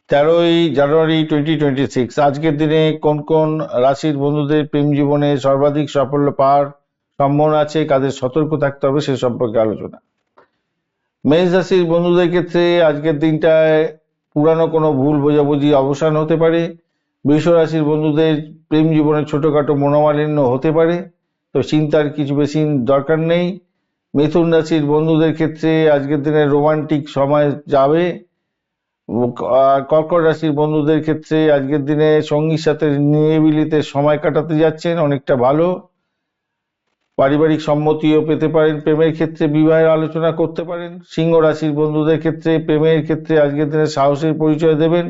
13 জানুয়ারি 2026। আজকের দিনে কোন কোন রাশির বন্ধুদের প্রেম জীবনে সর্বাধিক সাফল্য পাওয়ার সম্ভাবনা আছে, কাদের সতর্ক থাকতে হবে সে সম্পর্কে আলোচনা। মেষ রাশির বন্ধুদের ক্ষেত্রে আজকের দিনটায় পুরানো কোনো ভুল বোঝাবুঝি অবসান হতে পারে। বৃষ রাশির বন্ধুদের প্রেম জীবনে ছোটখাটো মনোমালিন্য হতে পারে, তো চিন্তার কিছু বেশি দরকার নেই। মিথুন রাশির বন্ধুদের ক্ষেত্রে আজকের দিনে রোমান্টিক সময় যাবে। আর কর্কট রাশির বন্ধুদের ক্ষেত্রে আজকের দিনে সঙ্গীর সাথে নিরিবিলিতে সময় কাটাতে যাচ্ছেন, অনেকটা ভালো। পারিবারিক সম্মতিও পেতে পারেন। প্রেমের ক্ষেত্রে বিবাহের আলোচনা করতে পারেন। সিংহ রাশির বন্ধুদের ক্ষেত্রে প্রেমের ক্ষেত্রে আজকের দিনে সাহসের পরিচয় দেবেন,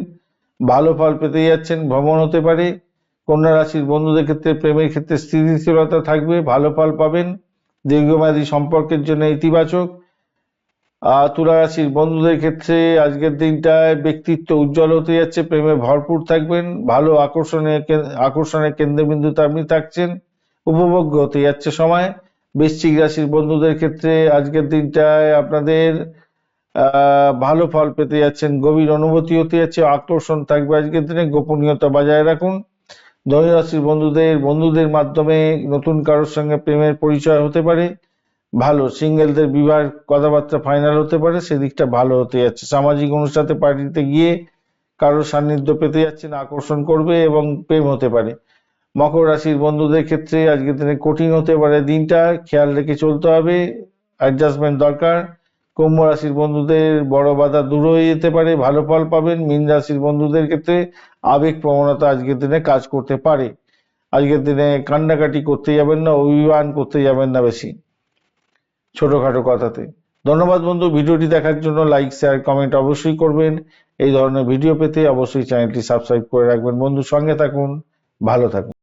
ভালো ফল পেতে যাচ্ছেন, ভ্রমণ হতে পারে। কন্যা রাশির বন্ধুদের ক্ষেত্রে প্রেমের ক্ষেত্রে স্থিতিশীলতা থাকবে, ভালো ফল পাবেন, দীর্ঘমেয়াদী সম্পর্কের জন্য ইতিবাচক। তুলা রাশির বন্ধুদের ক্ষেত্রে আজকের দিনটায় ব্যক্তিত্ব উজ্জ্বল হতে যাচ্ছে, প্রেমে ভরপুর থাকবেন, ভালো আকর্ষণের কেন্দ্রবিন্দুতে আপনি থাকছেন, উপভোগ্য হতে যাচ্ছে সময়। বৃশ্চিক রাশির বন্ধুদের ক্ষেত্রে আজকের দিনটায় আপনাদের ভালো ফল পেতে যাচ্ছেন, গভীর অনুভূতি হতে যাচ্ছে, আকর্ষণ থাকবে আজকের দিনে, গোপনীয়তা বজায় রাখুন। ধনু রাশির বন্ধুদের মাধ্যমে নতুন কারোর সঙ্গে প্রেমের পরিচয় হতে পারে, ভালো। সিঙ্গেলদের বিবাহ কথাবার্তা ফাইনাল হতে পারে, সেদিকটা ভালো হতে যাচ্ছে। সামাজিক অনুষ্ঠানে পার্টিতে গিয়ে কারোর সান্নিধ্য পেতে যাচ্ছেন, আকর্ষণ করবে এবং প্রেম হতে পারে। মকর রাশির বন্ধুদের ক্ষেত্রে আজকের দিনে কঠিন হতে পারে দিনটা, খেয়াল রেখে চলতে হবে, অ্যাডজাস্টমেন্ট দরকার। কুম্ভ রাশির বন্ধুদের বড় বাধা দূর হয়ে যেতে পারে, ভালো ফল পাবেন। মীন রাশির বন্ধুদের ক্ষেত্রে আবেগ প্রবণতা আজকের দিনে কাজ করতে পারে। আজকের দিনে কান্নাকাটি করতে যাবেন না, অভিমান করতে যাবেন না বেশি ছোটখাটো কথাতে। ধন্যবাদ বন্ধু, ভিডিওটি দেখার জন্য। লাইক, শেয়ার, কমেন্ট অবশ্যই করবেন। এই ধরনের ভিডিও পেতে অবশ্যই চ্যানেলটি সাবস্ক্রাইব করে রাখবেন বন্ধু। সঙ্গে থাকুন, ভালো থাকুন।